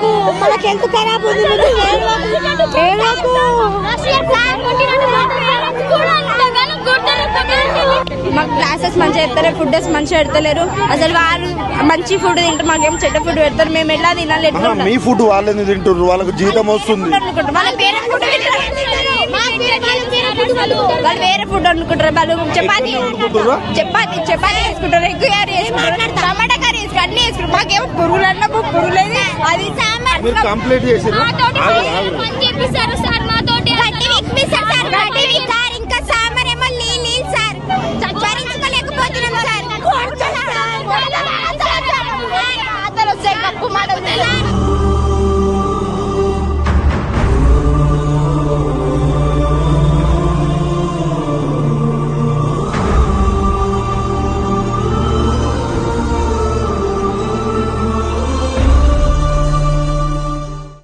ఏడవకు, మనకి హెల్త్ ఖరాబ్ ఉంది. ఏడవకు. మాకు క్లాసెస్ మంచిగా చెప్తారు, ఫుడ్ మంచిగా పెడతలేరు. అసలు వాళ్ళు మంచి ఫుడ్ తింటారు, మాకేం చెడ్డ ఫుడ్ పెడతారు. మేము ఎలా తినాలి? మీ ఫుడ్ వాళ్ళని తింటారు, వాళ్ళకి జీతం వస్తుంది. వాళ్ళు వేరే ఫుడ్ వేరే ఫుడ్ అనుకుంటారు. వాళ్ళు చపాతీ వేసుకుంటారు, ఎగ్ కర్రీ వేసుకుంటారు, టమాటా కర్రీ వేసుకుంటారు, అన్ని వేసుకుంటారు. మాకేమో పురుగులు అన్న పురుగులేదు. అది కంప్లీట్ చేసి